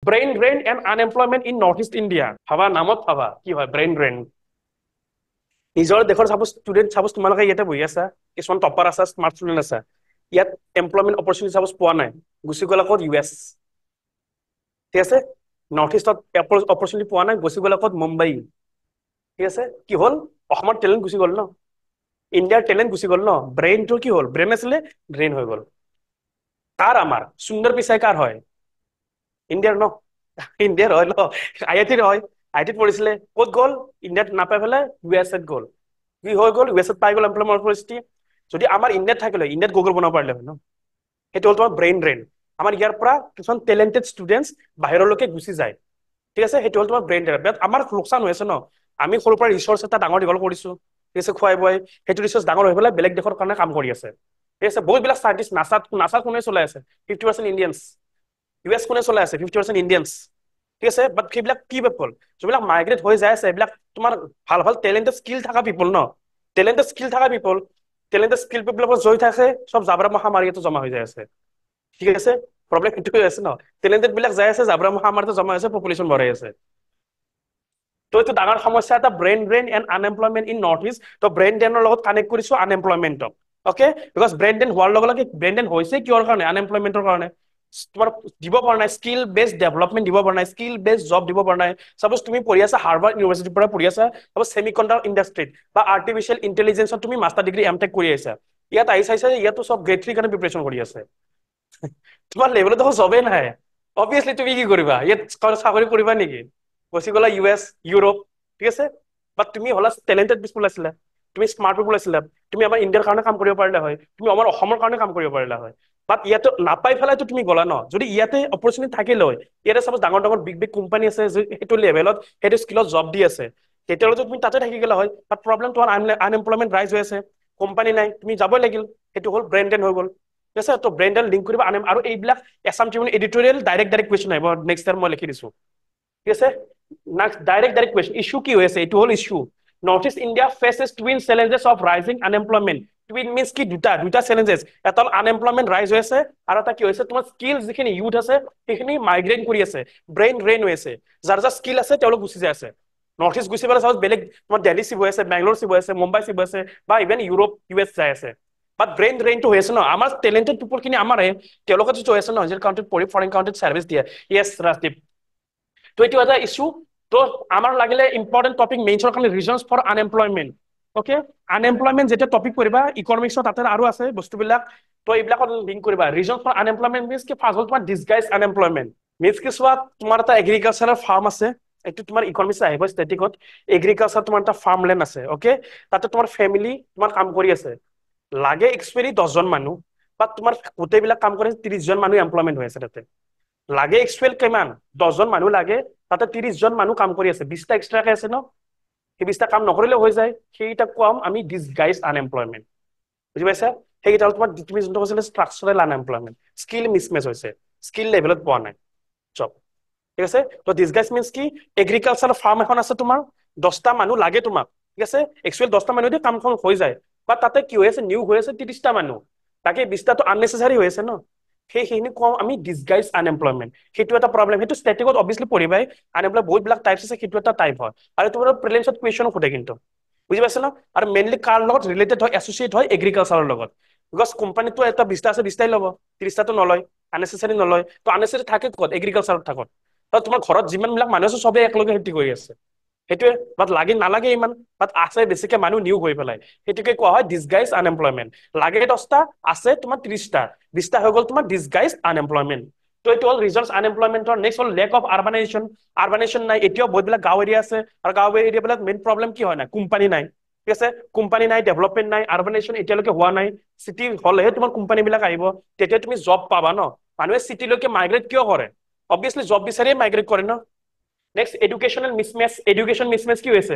Brain drain and unemployment in north east India ভাবা নামত ভাবা কি হয় ব্ৰেইন ড্ৰেইন নিজৰ দেশৰ চাপোজ ষ্টুডেণ্ট চাপোজ তোমালোকে ইয়াতে বহি আছা কিছুমান টপাৰ আছা স্মাৰ্ট ষ্টুডেণ্ট আছা ইয়াত এমপ্লয়মেণ্ট অপৰচুনিটি চাপোজ পোৱা নাই গুচি গ'লা ক'ত US ঠিক আছে নৰ্থ ইষ্টত অপৰচুনিটি পোৱা নাই গুচি গ'লা ক'ত মুম্বাই ঠিক আছে কি হ'ল অসমৰ টেলেণ্ট গুচি গ'ল ন ইণ্ডিয়াৰ টেলেণ্ট গুচি গ'ল ন ব্ৰেইনটো কি হ'ল ব্ৰেইন আছিলে ড্ৰেইন হৈ গ'ল কাৰ আমাৰ সুন্দৰ পিচাই কাৰ হয় ইণ্ডিয়াৰ ন ইণ্ডিয়াৰ হয় ন IITৰ হয় IITত পঢ়িছিলে ক'ত গ'ল ইণ্ডিয়াত নাপাই পেলাই US গ'ল কি হৈ গ'ল US পাই গ'ল এমপ্লয়মেণ্ট অপৰচুনিটি যদি আমাৰ ইণ্ডিয়াত থাকিলে ইণ্ডিয়াত গুগল বনাব পাৰিলে হয় ন সেইটো হ'ল তোমাৰ ব্ৰেইন ড্ৰেইন আমাৰ ইয়াৰ পৰা কিছুমান টেলেণ্টেড ষ্টুডেণ্টছ বাহিৰলৈকে গুচি যায় ঠিক আছে সেইটো হ'ল তোমাৰ ব্ৰেইন ড্ৰেইন আমাৰ লোকচান হৈ আছে ন আমি সৰুৰ পৰা ৰিচৰ্চ এটা ডাঙৰ দীঘল কৰিছো ঠিক আছে খুৱাই বুৱাই সেইটো ৰিচৰ্চ ডাঙৰ হৈ পেলাই বেলেগ দেশৰ কাৰণে কাম কৰি আছে ঠিক আছে বহুতবিলাক চাইণ্টিষ্ট নাছা কোনে চলাই আছে 50% ইণ্ডিয়ানছ US কোনে চলাই আছে 50% ইণ্ডিয়ানছ ঠিক আছে বাট সেইবিলাক কি পিপল যিবিলাক মাইগ্ৰেট হৈ যায় আছে এইবিলাক তোমাৰ ভাল ভাল টেলেণ্টেড স্কিল থকা পিপল ন টেলেণ্টেড স্কিল থকা পিপল টেলেণ্টেড স্কিল পিপলৰ জড়িত থাকে সব জাবৰা মহামাৰীটো জমা হৈ যায় আছে ঠিক আছে প্ৰব্লেম সেইটো হৈ আছে ন টেলেণ্টেড বিলাক যাই আছে জাবৰা মহামাৰীটো জমা হৈছে পপুলেশ্যন বঢ়াই আছে তো এইটো ডাঙৰ সমস্যা এটা brain drain and unemployment in north east তো ব্ৰেইন ড্ৰেইনৰ লগত কানেক্ট কৰিছো আনএমপ্লয়মেণ্টক অ'কে বিকজ ব্ৰেইন ড্ৰেইন হোৱাৰ লগে লগে ব্ৰেইন ড্ৰেইন হৈছে কিহৰ কাৰণে আনএমপ্লয়মেণ্টৰ কাৰণে তোমাৰ দিব পৰা নাই স্কিল বেছড ডেভেলপমেণ্ট দিব পৰা নাই স্কিল বেছড জব দিব পৰা নাই চাপোজ তুমি পঢ়ি আছা হাৰ্ভাৰ্ড ইউনিভাৰ্চিটিৰ পৰা পঢ়ি আছা চাপোজ ছেমিকণ্ডাক্টৰ ইণ্ডাষ্ট্ৰীত বা আৰ্টিফিচিয়েল ইণ্টেলিজেন্সত তুমি মাষ্টাৰ ডিগ্ৰী MTech কৰি আছা ইয়াত আহি চাইছা ইয়াতো চব গ্ৰেড 3 কাৰণে প্ৰিপেৰেশ্যন কৰি আছে তোমাৰ লেভেলত দেখোন জবেই নাই অবভিয়াছলি তুমি কি কৰিবা ইয়াত চাকৰি কৰিবা নেকি গুচি গ'লা US ইউৰোপ ঠিক আছে বাট তুমি হলা টেলেণ্টেড পিপল আছিলা তুমি স্মাৰ্ট পিপল আছিলা তুমি আমাৰ ইণ্ডিয়াৰ কাৰণে কাম কৰিব পাৰিলা হয় তুমি আমাৰ অসমৰ কাৰণে কাম কৰিব পাৰিলা হয় বাট ইয়াতে নাপাই পেলাইতো তুমি গ'লা ন যদি ইয়াতে অপৰচুনিটি থাকিলে হয় ইয়াতে চাপোজ ডাঙৰ ডাঙৰ বিগ বিগ কোম্পানী আছে সেইটো লেভেলত সেইটো স্কিলত জব দি আছে তেতিয়াহ'লে তুমি তাতে থাকি গ'লা হয় বাট প্ৰব্লেম তোমাৰ আনএমপ্লয়মেণ্ট ৰাইজ হৈ আছে কোম্পানী নাই তুমি যাবই লাগিল সেইটো হ'ল ব্ৰেইন ড্ৰেইন হৈ গ'ল ঠিক আছে তো ব্ৰেইন ড্ৰেইন লিংক কৰিব আৰু এইবিলাক Assam Tribune editorial direct question আহিব নেক্সট টাইম মই লিখি দিছো ঠিক আছে ডাইৰেক্ট কুৱেশ্যন ইছ্যু কি হৈ আছে এইটো হ'ল issue north east India faces twin challenges of rising unemployment twin means কি দুটা চেলেঞ্জেছ এটা হ'ল আনএমপ্লয়মেণ্ট ৰাইজ হৈ আছে আৰু এটা কি হৈছে তোমাৰ স্কিল যিখিনি ইউথ আছে সেইখিনি মাইগ্ৰেট কৰি আছে ব্ৰেইন ড্ৰেইন হৈ আছে যাৰ যাৰ স্কিল আছে তেওঁলোক গুচি যায় আছে নৰ্থ ইষ্ট গুচি পেলাই চাপোজ বেলেগ তোমাৰ দিল্লী চিব হৈ আছে বেংগলোৰ চিব হৈ আছে মুম্বাই চিব হৈ আছে বা ইভেন ইউৰোপ US যাই আছে বাট ব্ৰেইন ড্ৰেইনটো হৈ আছে ন আমাৰ টেলেণ্টেড পিপল খিনি আমাৰে তেওঁলোকে যিটো হৈ আছে ন নিজৰ কাউণ্ট্ৰিত পঢ়ি ফৰেইন কাউণ্ট্ৰিত ছাৰ্ভিচ দিয়ে য়েছ ৰাজদীপ তো এইটো এটা ইছ্যু তো আমাৰ লাগিলে ইম্পৰ্টেণ্ট টপিক মেইনছৰ কাৰণে reasons for unemployment okay unemployment যেতিয়া টপিক কৰিবা ইকনমিক্সৰ তাতে আৰু আছে বস্তুবিলাক তো এইবিলাকত লিংক কৰিবা ৰিজন ফৰ আনএমপ্লয়মেণ্ট মিনছ কি ফাৰ্ষ্ট হ'ল তোমাৰ ডিছগাইজ আনএমপ্লয়মেণ্ট মিনছ কি চোৱা তোমাৰ এটা এগ্ৰিকালচাৰৰ ফাৰ্ম আছে এইটো তোমাৰ ইকনমিক্স আহিব ষ্টেটিকত এগ্ৰিকালচাৰ তোমাৰ এটা ফাৰ্ম লেণ্ড আছে অ'কে তাতে তোমাৰ ফেমিলি তোমাৰ কাম কৰি আছে লাগে এক্সুৱেলি 10জন মানুহ বাট তোমাৰ গোটেইবিলাক কাম কৰে 30জন মানুহ এমপ্লয়মেণ্ট হৈ আছে তাতে লাগে এক্সুৱেল কিমান 10জন মানুহ লাগে তাতে 30জন মানুহ কাম কৰি আছে 20টা এক্সট্ৰাকে আছে ন সেই 20টা কাম নকৰিলেও হৈ যায় সেইটা কম আমি ডিছগাইজ আনএমপ্লয়মেণ্ট বুজি পাইছা সেইকেইটা হ'ল তোমাৰ তুমি যোনটো কৈছিলে ষ্ট্ৰাকচাৰেল আনএমপ্লয়মেণ্ট স্কিল মিছমেচ হৈছে স্কিল লেভেলত পোৱা নাই জব ঠিক আছে তো ডিছগাইজ মিনছ কি এগ্ৰিকালচাৰ ফাৰ্ম এখন আছে তোমাৰ 10টা মানুহ লাগে তোমাক ঠিক আছে এক্সুৱেল 10টা মানুহ দি কামখন হৈ যায় বা তাতে কি হৈ আছে নিয়োগ হৈ আছে 30টা মানুহ তাকে 20টাটো আননেচেচাৰী হৈ আছে ন সেইখিনি কম আমি ডিছগাইজ আনএমপ্লয়মেণ্ট সেইটো এটা প্ৰব্লেম সেইটো ষ্টেটিকত অবভিয়াছলি পঢ়িবাই আনএমপ্লয় বহুতবিলাক টাইপছ আছে সেইটো এটা টাইপ হয় আৰু তোমাৰ প্ৰিলিমছত কুৱেশ্যনো সোধে কিন্তু বুজি পাইছা ন আৰু মেইনলি কাৰ লগত ৰিলেটেড হয় এছ'চিয়েট হয় এগ্ৰিকালচাৰৰ লগত বিকজ কোম্পানীটো এটা 20টা আছে 20টাই ল'ব 30টাটো নলয় আননেচেচাৰী নলয় তো আননেচেচাৰী থাকে ক'ত এগ্ৰিকালচাৰত থাকত তো তোমাৰ ঘৰত যিমানবিলাক মানুহ আছে চবেই একেলগে খেতি কৰি আছে সেইটোৱে বাট লাগে নালাগে ইমান বাট আছে বেছিকে মানুহ নিয়োগ হৈ পেলাই সেইটোকে কোৱা হয় ডিছগাইজ আনএমপ্লয়মেণ্ট লাগে 10টা আছে তোমাৰ 30টা 20টা হৈ গ'ল তোমাৰ ডিছগাইজ আনএমপ্লয়মেণ্ট তো এইটো হ'ল ৰিজনছ আনএমপ্লয়মেণ্টৰ নেক্সট হ'ল লেক অফ আৰবানাইজেশ্যন নাই এতিয়াও বহুতবিলাক গাঁও এৰিয়া আছে আৰু গাঁও এৰিয়াবিলাক মেইন প্ৰব্লেম কি হয় নাই কোম্পানী নাই ঠিক আছে কোম্পানী নাই ডেভেলপমেণ্ট নাই আৰবানাইজেশ্যন এতিয়ালৈকে হোৱা নাই চিটি হ'লেহে তোমাৰ কোম্পানীবিলাক আহিব তেতিয়া তুমি জব পাবা ন মানুহে চিটিলৈকে মাইগ্ৰেট কিয় কৰে অবভিয়াছলি জব বিচাৰিয়ে মাইগ্ৰেট কৰে ন নেক্সট এডুকেশ্যনেল মিছমেচ এডুকেশ্যন মিছমেচ কি হৈছে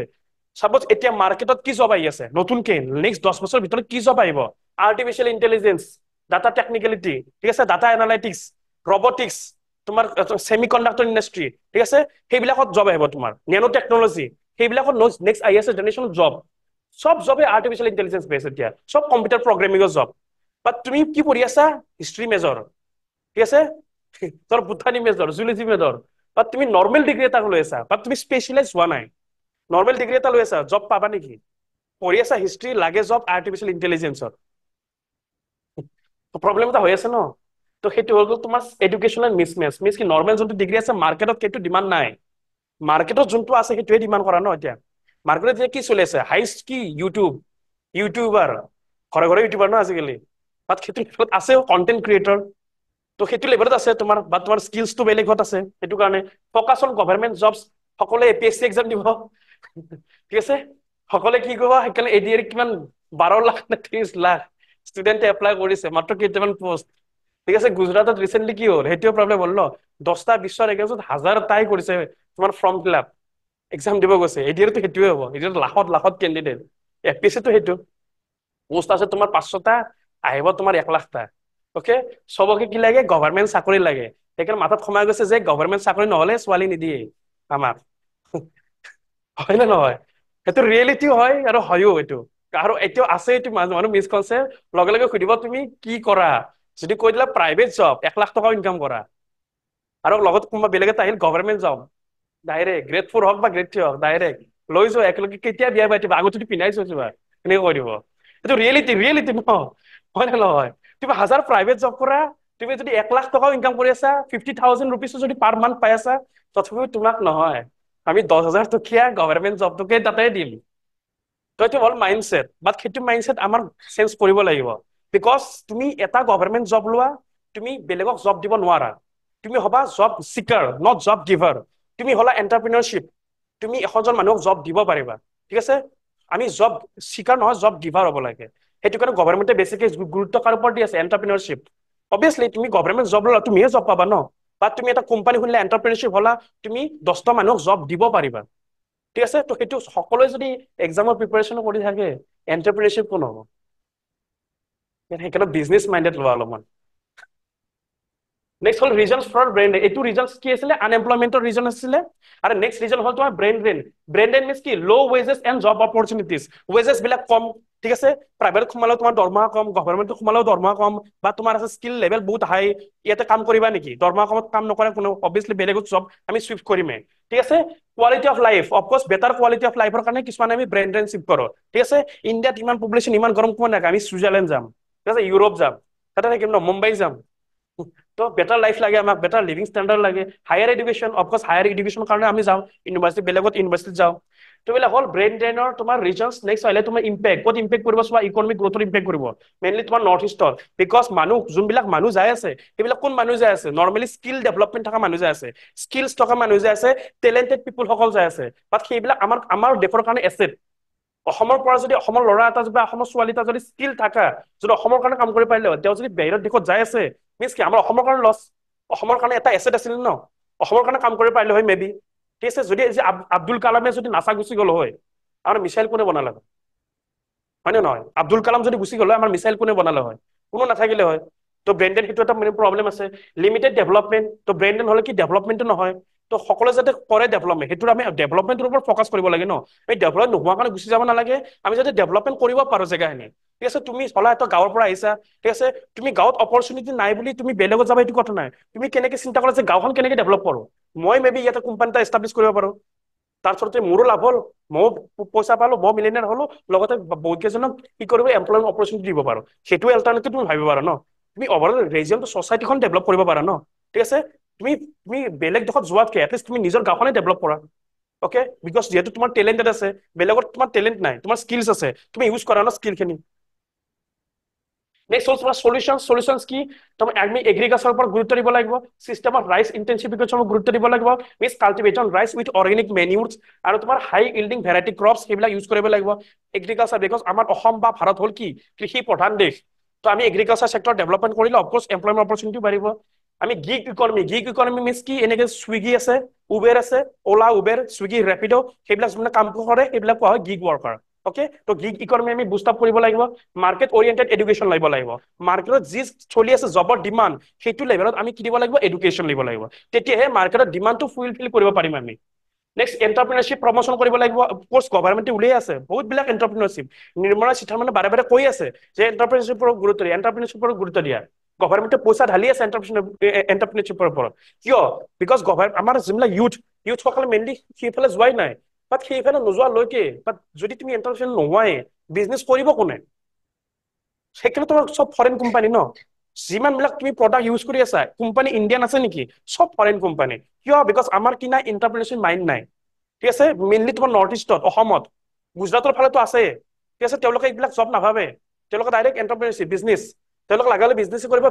সাপোজ এতিয়া মাৰ্কেটত কি জব আহি আছে নতুনকে নেক্সট 10 বছৰৰ ভিতৰত কি জব আহিব আৰ্টিফিচিয়েল ইণ্টেলিজেন্স ডাটা টেকনিকেলিটি ঠিক আছে ডাটা এনালাইটিক্স ৰবটিক্স তোমাৰ ছেমিকণ্ডাক্টৰ ইণ্ডাষ্ট্ৰী ঠিক আছে সেইবিলাকত জব আহিব তোমাৰ নেনো টেকনলজি সেইবিলাকত নেক্সট আহি আছে জেনেৰেশ্যন জব সব জবে আৰ্টিফিচিয়েল ইণ্টেলিজেন্স বেছ এতিয়া সব কম্পিউটাৰ প্ৰগ্ৰেমিঙৰ জব বাট তুমি কি পঢ়ি আছা হিষ্ট্ৰী মেজৰ ঠিক আছে তোৰ বুটানী মেজৰ জুলজি মেজৰ বা তুমি নৰ্মেল ডিগ্ৰী এটা লৈ আছা বা তুমি স্পেচিয়েলাইজ হোৱা নাই, নৰ্মেল ডিগ্ৰী এটা লৈ আছা, জব পাবা নেকি? পঢ়ি আছা হিষ্ট্ৰী, লাগে জব আৰ্টিফিচিয়েল ইণ্টেলিজেন্সত। প্ৰব্লেম এটা হৈ আছে ন। তো সেইটো হৈ গ'ল তোমাৰ এডুকেশ্যনেল মিছমেচ। মিছ কি নৰ্মেল যোনটো ডিগ্ৰী আছে মাৰ্কেটত সেইটো ডিমাণ্ড নাই, মাৰ্কেটত যোনটো আছে সেইটোৱে ডিমাণ্ড কৰা ন এতিয়া। মাৰ্কেটত এতিয়া কি চলি আছে, হাইষ্ট কি ইউটিউবাৰ, ঘৰে ঘৰে ইউটিউবাৰ ন আজিকালি। বাট সেইটো লেভেলত আছে কণ্টেন্ট ক্ৰিয়েটৰ। তো সেইটো লেভেলত আছে তোমাৰ, বা তোমাৰ স্কিলছটো বেলেগত আছে। সেইটো কাৰণে ফ'কাছ অন গভৰ্ণমেণ্ট জবছ। সকলোৱে APSC এক্সাম দিব, ঠিক আছে। সকলোৱে কি কৰিব, সেইকাৰণে ADR কিমান 12 লাখ নে 30 লাখ ষ্টুডেণ্টে এপ্লাই কৰিছে, মাত্ৰ কেইটামান পোষ্ট, ঠিক আছে। গুজৰাটত ৰিচেণ্টলি কি হ'ল, সেইটোৱে প্ৰব্লেম হ'ল ন। 10টা 20ৰ এগেইনষ্টত 1000টাই কৰিছে তোমাৰ ফৰ্ম ফিল আপ, এক্সাম দিব গৈছে। ADRটো সেইটোৱে হ'ব, এতিয়াতো লাখত লাখত কেণ্ডিডেট। APSCটো সেইটো পোষ্ট আছে তোমাৰ 500টা, আহিব তোমাৰ 1 লাখটা। অকে, চবকে কি লাগে, গভৰ্ণমেণ্ট চাকৰি লাগে। সেইকাৰণে মাথাত সোমাই গৈছে যে গভৰ্ণমেণ্ট চাকৰি নহলে ছোৱালী নিদিয়ে আমাক। হয় নে নহয়? সেইটো ৰিয়েলিটিও হয় আৰু হয়ও এইটো। আৰু এতিয়াও আছে এইটো মানুহ মিছকনচেপ্ট। লগে লগে সুধিব তুমি কি কৰা, যদি কৈ দিলা প্ৰাইভেট জব 1 লাখ টকাও ইনকাম কৰা, আৰু লগত কোনোবা বেলেগ এটা আহিল গভৰ্ণমেণ্ট জব, ডাইৰেক্ট গ্ৰেড 4 হওক বা গ্ৰেড 3 হওক, ডাইৰেক্ট লৈ যোৱা একেলগে, কেতিয়া বিয়া পাতিবা, আগতে পিন্ধাই থৈ যোৱা, এনেকে কৈ দিব। এইটো ৰিয়েলিটি ন, হয় নে নহয়? তুমি 1000 প্ৰাইভেট জব কৰা, তুমি যদি 1 লাখ টকাও ইনকাম কৰি আছা, 50,000 ৰুপিজো যদি পাৰ মান্থ পাই আছা, তথাপিও তোমাক নহয়, আমি 10,000 টকীয়া গভৰ্ণমেণ্ট জবটোকে তাতে দিম। তো এইটো হ'ল মাইণ্ডছেট। বাট সেইটো মাইণ্ডছেট আমাৰ চেঞ্জ কৰিব লাগিব। বিকজ তুমি এটা গভৰ্ণমেণ্ট জব লোৱা, তুমি বেলেগক জব দিব নোৱাৰা। তুমি হবা জব চিকাৰ, নট জব গিভাৰ। তুমি হলা এণ্টাৰপ্ৰিনাৰশ্বিপ, তুমি এশজন মানুহক জব দিব পাৰিবা, ঠিক আছে। আমি জব চিকাৰ নহয়, জব গিভাৰ হ'ব লাগে। সেইটো কাৰণে গভৰ্ণমেণ্টে বেছিকে গুৰুত্ব কাৰ ওপৰত দি আছে, এণ্টাৰপ্ৰিনাৰশ্বিপ। অবভিয়াছলি তুমি গভৰ্ণমেণ্ট জব ল'লা, তুমিহে জব পাবা ন। বা তুমি এটা কোম্পানী খুলিলে, এণ্টাৰপ্ৰিনাৰশ্বিপ হলা, তুমি 10টা মানুহক জব দিব পাৰিবা, ঠিক আছে। তো সেইটো সকলোৱে যদি এক্সামৰ প্ৰিপাৰেশ্যন কৰি থাকে, এণ্টাৰপ্ৰিনাৰশ্বিপ কোন হ'ব? সেইকাৰণে বিজনেছ মাইণ্ডেড লোৱা অলপমান। নেক্সট হ'ল ৰিজনছ ফৰ ব্ৰেইন ড্ৰেইন। এইটো ৰিজনছ কি আছিলে, আনএমপ্লয়মেণ্টৰ ৰিজন আছিলে। আৰু নেক্সট ৰিজন হ'ল তোমাৰ brain drain. Brain drain means কি, ল' wages and job opportunities. Wages বিলাক কম, ঠিক আছে। প্ৰাইভেটত সোমালেও তোমাৰ দৰমহা কম, গভৰ্ণমেণ্টত সোমালেও দৰমহা কম, বা তোমাৰ আছে স্কিল লেভেল বহুত হাই, ইয়াতে কাম কৰিবা নেকি? দৰমহা কমত কাম নকৰে কোনো, অবভিয়াছলি বেলেগত জব আমি চুইফট কৰিমেই, ঠিক আছে। Quality of life, of course better quality of লাইফৰ কাৰণে কিছুমানে আমি ব্ৰেইন ড্ৰেইন চিফ্ট কৰোঁ, ঠিক আছে। ইণ্ডিয়াত ইমান পপুলেশ্যন, ইমান গৰম কোন নাযায়, আমি ছুইজাৰলেণ্ড যাম, ঠিক আছে, ইউৰোপ যাম, তাতে থাকিম ন, মুম্বাই যাম। তো বেটাৰ লাইফ লাগে আমাক, বেটাৰ লিভিং ষ্টেণ্ডাৰ্ড লাগে, হায়াৰ এডুকেশ্যন, অফক'ৰ্ছ হায়াৰ এডুকেশ্যনৰ কাৰণে আমি যাওঁ ইউনিভাৰ্চিটি, বেলেগত ইউনিভাৰ্চিটিত যাওঁ। তো এইবিলাক হ'ল ব্ৰেইন ড্ৰেইনৰ তোমাৰ ৰিজনছ। নেক্সট আহিলে তোমাৰ ইম্পেক্ট, ক'ত ইম্পেক্ট কৰিব চোৱা, ইকনমিক গ্ৰোথত ইম্পেক্ট কৰিব, মেইনলি তোমাৰ নৰ্থ ইষ্টত। বিকজ মানুহ, যোনবিলাক মানুহ যাই আছে, সেইবিলাক কোন মানুহ যাই আছে, নৰ্মেলি স্কিল ডেভেলপমেণ্ট থকা মানুহ যাই আছে, স্কিলছ থকা মানুহ যাই আছে, টেলেণ্টেড পিপুল সকল যাই আছে। বাট সেইবিলাক আমাৰ দেশৰ কাৰণে এছেট। অসমৰ পৰা যদি, অসমৰ ল'ৰা এটা বা অসমৰ ছোৱালী এটা যদি স্কিল থাকা, যদি অসমৰ কাৰণে কাম কৰিব পাৰিলে হয়, তেওঁ যদি বাহিৰৰ দেশত যাই আছে, মিনছ কি আমাৰ অসমৰ কাৰণে লছ। অসমৰ কাৰণে এটা এছেট আছিল ন, অসমৰ কাৰণে কাম কৰিব পাৰিলে হয় মে বি, ঠিক আছে। যদি আব্দুল কালামে যদি নাচা গুচি গ'ল হয়, আমাৰ মিছাইল কোনে বনালে হয়? হয় নে নহয়? আব্দুল কালাম যদি গুচি গ'ল হয়, আমাৰ মিছাইল কোনে বনালে হয়? কোনো নাথাকিলে হয়। তো ব্ৰেইন ড্ৰেইন, সেইটো এটা মেইন প্ৰব্লেম আছে। লিমিটেড ডেভেলপমেণ্ট, তো ব্ৰেইন ড্ৰেইন হ'লে কি ডেভেলপমেণ্টটো নহয়। তো সকলোৱে যাতে কৰে ডেভেলপমেণ্ট, সেইটো আমি ডেভেলপমেণ্টৰ ওপৰত ফ'কাছ কৰিব লাগে ন। এই ডেভেলপ নোহোৱাৰ কাৰণে গুচি যাব নালাগে, আমি যাতে ডেভেলপমেণ্ট কৰিব পাৰো জেগাখিনি, ঠিক আছে। তুমি হলা এটা গাঁৱৰ পৰা আহিছা, ঠিক আছে, তুমি গাঁৱত অপৰচুনিটি নাই বুলি তুমি বেলেগত যাবা, এইটো কথা নাই। তুমি কেনেকে চিন্তা কৰা যে গাঁওখন কেনেকে ডেভেলপ কৰো, মই মে বি ইয়াতে কোম্পানী এটা এষ্টাব্লিছ কৰিব পাৰো, তাৰ ফলতে মোৰো লাভ হ'ল, ময়ো পইচা পালো, মই মিলিয়নাৰ হলো, লগতে বহুত কেইজনক কি কৰিব, এমপ্লয়মেণ্ট অপৰচুনিটি দিব পাৰো। সেইটো এল্টাৰনেটিভ তুমি ভাবিব পাৰা ন। তুমি অভাৰঅল ৰিজিয়নটো, ছচাইটিখন ডেভেলপ কৰিব পাৰা ন, ঠিক আছে। তুমি তুমি বেলেগ দেশত যোৱাতকে এটলিষ্ট তুমি নিজৰ গাঁওখনে ডেভেলপ কৰা, অকে। বিকজ যিহেতু তোমাৰ টেলেণ্টেড আছে, বেলেগত তোমাৰ টেলেণ্ট নাই, তোমাৰ স্কিলছ আছে, তুমি ইউজ কৰা ন স্কিলখিনি। নেক্সট হ'ল তোমাৰ সলিউশনছ কি, তুমি আমি এগ্ৰিকালচাৰৰ ওপৰত গুৰুত্ব দিব লাগিব, চিষ্টেম অফ ৰাইচ ইণ্টেনচিফিকেশ্যনত গুৰুত্ব দিব লাগিব, means cultivation rice with organic manures, আৰু তোমাৰ হাই ইল্ডিং ভেৰাইটি ক্ৰপছ, সেইবিলাক ইউজ কৰিব লাগিব। এগ্ৰিকালচাৰ, বিকজ আমাৰ অসম বা ভাৰত হ'ল কি, কৃষি প্ৰধান দেশ। তো আমি এগ্ৰিকালচাৰ চেক্টৰ ডেভেলপমেণ্ট কৰিলে অফক'ৰ্ছ এমপ্লয়মেণ্ট অপৰচুনিটি বাঢ়িব। আমি গিগ ইকনমি মিনছ কি, এনেকে চুইগি আছে, উবেৰ আছে, অলা উবেৰ, চুইগি, ৰেপিড', সেইবিলাক যোনে কাম কৰে সেইবিলাক কোৱা হয় গিগ ৱৰ্কাৰ, অকে। তো গিগ ইকনমি আমি বুষ্ট আপ কৰিব লাগিব। মাৰ্কেট অৰিয়েণ্টেড এডুকেশ্যন লাগিব লাগিব। মাৰ্কেটত যি চলি আছে জবৰ ডিমাণ্ড, সেইটো লেভেলত আমি কি দিব লাগিব, এডুকেশ্যন দিব লাগিব। তেতিয়াহে মাৰ্কেটত ডিমাণ্ডটো ফুলফিল কৰিব পাৰিম আমি। নেক্সট এণ্টাৰপ্ৰিনাৰশ্বিপ প্ৰমোচন কৰিব লাগিব। অফক'ৰ্ছ গভৰ্ণমেণ্টে উলিয়াই আছে বহুতবিলাক এণ্টাৰপ্ৰিনাৰশ্বিপ, নিৰ্মলা সীতাৰমণে বাৰে বাৰে কৈ আছে যে এণ্টাৰপ্ৰিনাৰশ্বিপৰ গুৰুত্ব দিয়া, এণ্টাৰপ্ৰিনাৰশ্বিপৰ গুৰুত্ব দিয়া। গভৰ্ণমেণ্টে পইচা ঢালি আছে এণ্টাৰপ্ৰিনাৰশ্বিপৰ ওপৰত কিয় বিকজ আমাৰ যিবিলাক ইউথসকলে মেইনলি সেইফালে যোৱাই নাই বাট সেইফালে নোযোৱালৈকে বাট যদি তুমি এণ্টাৰপ্ৰিনাৰ নোহোৱাই বিজনেছ কৰিব কোনে সেইকাৰণে তোমাৰ চব ফৰেন কোম্পানী ন যিমান বিলাক তুমি প্ৰডাক্ট ইউজ কৰি আছা কোম্পানী ইণ্ডিয়ান আছে নেকি চব ফৰেন কোম্পানী কিয় বিকজ আমাৰ কি নাই এণ্টাৰপ্ৰিনাৰশ্বিপ মাইণ্ড নাই ঠিক আছে মেইনলি তোমাৰ নৰ্থ ইষ্টত অসমত গুজৰাটৰ ফালেতো আছে ঠিক আছে তেওঁলোকে এইবিলাক জব নাভাবে তেওঁলোকে ডাইৰেক্ট এণ্টাৰপ্ৰিনাৰশ্বিপ বিজনেছ তেওঁলোক লগালে বিজনেছ কৰিব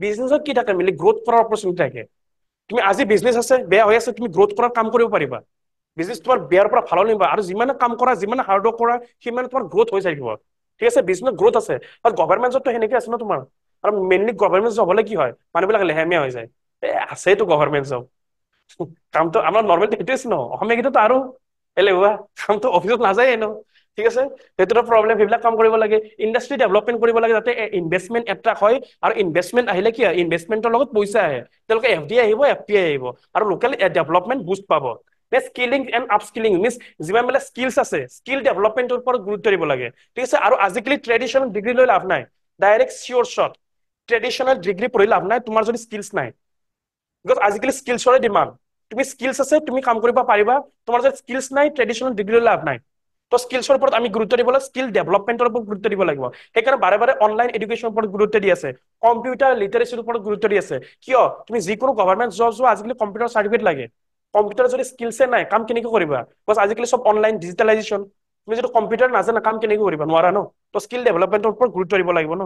বিজনেছত কি থাকে মেইনলি গ্ৰোথ কৰাৰ অপৰচুনিটি থাকে তুমি আজি বিজনেছ আছে বেয়া হৈ আছে তুমি গ্ৰোথ কৰাৰ কাম কৰিব পাৰিবা বিজনেছ তোমাৰ বেয়াৰ পৰা ভাল নিবা আৰু যিমানে কাম কৰা যিমানে হাৰ্ডৱৰ্ক কৰা সিমানে তোমাৰ গ্ৰোথ হৈ থাকিব ঠিক আছে বিজনেছ গ্ৰোথ আছে আৰু গভৰ্ণমেণ্ট জবটো সেনেকে আছে ন তোমাৰ আৰু মেইনলি গভৰ্ণমেণ্ট জব হলে কি হয় মানুহবিলাক লেহেমীয়া হৈ যায় আছেতো গভৰ্ণমেণ্ট জব কামটো আমাৰ নৰ্মেল সেইটোৱে ন অসমীয়া গীততো আৰু এলেহুৱা কামটো অফিচত নাযায় ন ঠিক আছে সেইটোতো প্ৰব্লেম সেইবিলাক কাম কৰিব লাগে ইণ্ডাষ্ট্ৰি ডেভেলপমেণ্ট কৰিব লাগে যাতে ইনভেষ্টমেণ্ট এট্ৰাক্ট হয় আৰু ইনভেষ্টমেণ্ট আহিলে কি হয় ইনভেষ্টমেণ্টৰ লগত পইচা আহে তেওঁলোকে FDI আহিব FPI আহিব আৰু লোকেল ডেভেলপমেণ্ট বুষ্ট পাব স্কিলিং এণ্ড আপস্কিলিং মিনছ যিমান বিলাক স্কিলছ আছে স্কিল ডেভেলপমেণ্টৰ ওপৰত গুৰুত্ব দিব লাগে ঠিক আছে আৰু আজিকালি ট্ৰেডিশ্যনেল ডিগ্ৰী লৈ লাভ নাই ডাইৰেক্ট চিয়ৰ শ্বট ট্ৰেডিশ্যনেল ডিগ্ৰী পঢ়ি লাভ নাই তোমাৰ যদি স্কিলছ নাই বিকজ আজিকালি স্কিলছৰে ডিমাণ্ড তুমি স্কিলছ আছে তুমি কাম কৰিব পাৰিবা তোমাৰ যদি স্কিলছ নাই ট্ৰেডিশ্যনেল ডিগ্ৰী লৈ লাভ নাই তো স্কিলছৰ ওপৰত আমি গুৰুত্ব দিব লাগিব স্কিল ডেভেলপমেণ্টৰ ওপৰত গুৰুত্ব দিব লাগিব সেইকাৰণে বাৰে বাৰে অনলাইন এডুকেশ্যনৰ ওপৰত গুৰুত্ব দি আছে কম্পিউটাৰ লিটাৰেচিৰ ওপৰত গুৰুত্ব দি আছে কিয় তুমি যিকোনো গভৰ্ণমেণ্ট জব যোৱা আজিকালি কম্পিউটাৰ চাৰ্টিফিকেট লাগে কম্পিউটাৰ যদি স্কিলছে নাই কাম কেনেকৈ কৰিবা বিকজ আজিকালি চব অনলাইন ডিজিটেলাইজেশ্যন তুমি যদি কম্পিউটাৰ নাজানা কাম কেনেকৈ কৰিবা নোৱাৰা ন তো স্কিল ডেভেলপমেণ্টৰ ওপৰত গুৰুত্ব দিব লাগিব ন